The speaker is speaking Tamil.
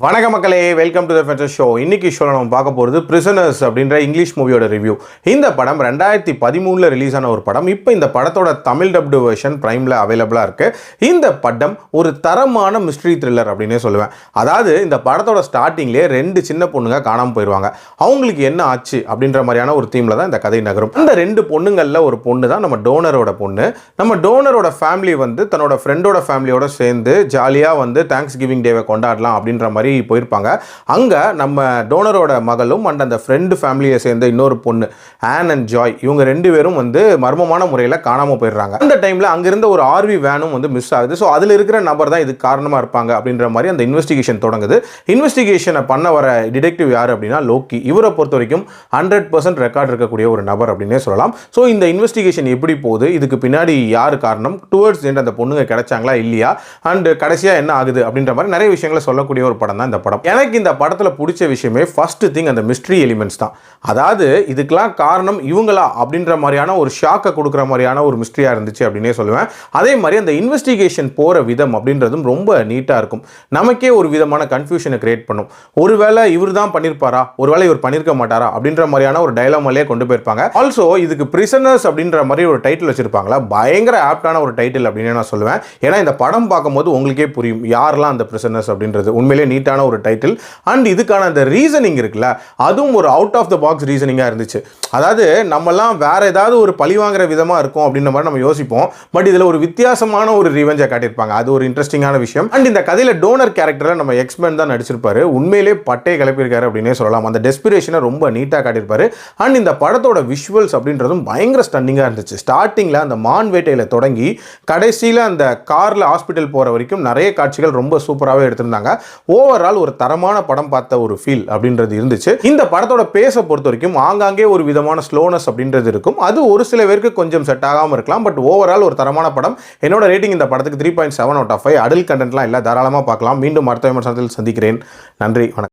வணக்கம் மக்களே, வெல்கம் டு தி ஃபென்சர் ஷோ. இன்னைக்கு ஷோவில் நம்ம பார்க்க போகிறது பிரிசனர்ஸ் அப்படின்ற இங்கிலீஷ் மூவியோட ரிவ்யூ. இந்த படம் 2013 ரிலீஸ் ஆன ஒரு படம். இப்போ இந்த படத்தோட தமிழ் டப்டு வெர்ஷன் பிரைமில் அவைலபிளாக இருக்குது. இந்த படம் ஒரு தரமான மிஸ்ட்ரி த்ரில்லர் அப்படின்னே சொல்லுவேன். அதாவது இந்த படத்தோட ஸ்டார்டிங்லேயே 2 சின்ன பொண்ணுங்க காணாமல் போயிடுவாங்க. அவங்களுக்கு என்ன ஆச்சு அப்படின்ற மாதிரியான ஒரு தீமில் தான் இந்த கதை நகரும். இந்த 2 பொண்ணுங்களில் ஒரு பொண்ணு தான் நம்ம டோனரோட பொண்ணு. நம்ம டோனரோட ஃபேமிலி தன்னோட ஃப்ரெண்டோட ஃபேமிலியோட சேர்ந்து ஜாலியாக தேங்க்ஸ் கிவிங் டேவை கொண்டாடலாம் அப்படின்ற மாதிரி போயிருப்பாங்க. அங்க நம்ம டோனரோட மகளும் அண்ட் அந்த ஃப்ரெண்ட் ஃபேமிலியை சேர்ந்த இன்னொரு பொண்ணு ஆன் அண்ட் ஜாய், இவங்க 2 பேரும் மர்மமான முறையில் காணாமல் போயிடுறாங்க. அந்த டைம்ல அங்கிருந்த ஒரு ஆர்வி வேனும் மிஸ் ஆகுது. ஸோ அதில் இருக்கிற நபர் தான் இதுக்கு காரணமாக இருப்பாங்க அப்படின்ற மாதிரி அந்த இன்வெஸ்டிகேஷன் தொடங்குது. இன்வெஸ்டிகேஷனை பண்ண வர டிடெக்டிவ் யார் அப்படின்னா லோக்கி. இவரை பொறுத்த வரைக்கும் 100% ரெக்கார்ட் இருக்கக்கூடிய ஒரு நபர் அப்படின்னே சொல்லலாம். ஸோ இந்த இன்வெஸ்டிகேஷன் எப்படி போகுது, இதுக்கு பின்னாடி யார் காரணம், டுவர்ட்ஸ் அந்த பொண்ணுங்க கிடைச்சாங்களா இல்லையா, அண்ட் கடைசியாக என்ன ஆகுது அப்படின்ற மாதிரி நிறைய விஷயங்களை சொல்லக்கூடிய ஒரு படம் தான் இந்த படம். எனக்கு இந்த படத்தில் பிடிச்ச விஷயமே ஃபர்ஸ்ட் திங் அந்த மிஸ்ட்ரி எலிமெண்ட்ஸ் தான். அதாவது இதுக்கெல்லாம் காரணம் இவங்களா அப்படின்ற மாதிரியான ஒரு ஷாக்கை கொடுக்குற மாதிரியான ஒரு மிஸ்ட்ரியா இருந்துச்சு அப்படின்னே சொல்லுவேன். அதே மாதிரி அந்த இன்வெஸ்டிகேஷன் போகிற விதம் அப்படின்றதும் ரொம்ப நீட்டாக இருக்கும். நமக்கே ஒரு விதமான கன்ஃபியூஷனை கிரியேட் பண்ணும். ஒருவேளை இவர் தான் பண்ணியிருப்பாரா, ஒருவேளை இவர் பண்ணியிருக்க மாட்டாரா அப்படின்ற மாதிரியான ஒரு டைலாமாலே கொண்டு போயிருப்பாங்க. ஆல்சோ இதுக்கு பிரிசனர்ஸ் அப்படின்ற மாதிரி ஒரு டைட்டில் வச்சிருப்பாங்களா, பயங்கர ஆப்டான ஒரு டைட்டில் அப்படின்னு நான் சொல்லுவேன். ஏன்னா இந்த படம் பார்க்கும்போது உங்களுக்கே புரியும் யாரெல்லாம் அந்த பிரிசனர்ஸ் அப்படின்றது. உண்மையிலேயே நீட்டான ஒரு டைட்டில். அண்ட் இதுக்கான அந்த ரீசனிங் இருக்குல்ல, அதுவும் ஒரு அவுட் ஆஃப் த பாக்ஸ் ரீசனிங்காக இருந்துச்சு. அதாவது நம்மலாம் வேற ஏதாவது ஒரு பழி வாங்குற விதமாக இருக்கும் அப்படின்ற மாதிரி நம்ம யோசிப்போம். பட் இதில் ஒரு வித்தியாசமான ஒரு ரிவெஞ்சை காட்டியிருப்பாங்க. அது ஒரு இன்ட்ரெஸ்டிங்கான விஷயம். அண்ட் இந்த கதையில் டோனர் கேரக்டரில் நம்ம எக்ஸ்மேன் தான் நடிச்சிருப்பாரு. உண்மையிலே பட்டை கிளப்பியிருக்காரு அப்படின்னே சொல்லலாம். அந்த டெஸ்பிரேஷனை ரொம்ப நீட்டாக காட்டியிருப்பாரு. அண்ட் இந்த படத்தோட விஷுவல்ஸ் அப்படின்றதும் பயங்கர ஸ்டன்னிங்காக இருந்துச்சு. ஸ்டார்டிங்கில் அந்த மான் வேட்டையில் தொடங்கி கடைசியில் அந்த காரில் ஹாஸ்பிட்டல் போகிற வரைக்கும் நிறைய காட்சிகள் ரொம்ப சூப்பராகவே எடுத்திருந்தாங்க. ஓவரால் ஒரு தரமான படம் பார்த்த ஒரு ஃபீல் அப்படின்றது இருந்துச்சு. இந்த படத்தோட பேச பொறுத்த வரைக்கும் ஆங்காங்கே ஒரு விதமான ஸ்லோனஸ் அப்படின்றது இருக்கும். அது ஒரு சில பேருக்கு கொஞ்சம் செட் ஆகாமல் இருக்கலாம். பட் ஓவரால் ஒரு தரமான படம். என்னோட ரேட்டிங் இந்த படத்துக்கு 3.7 out of 5. அடல்ட் கண்டென்ட்லாம் இல்லை, தாராளமாக பார்க்கலாம். மீண்டும் அடுத்த விமர்சனத்தில் சந்திக்கிறேன். நன்றி, வணக்கம்.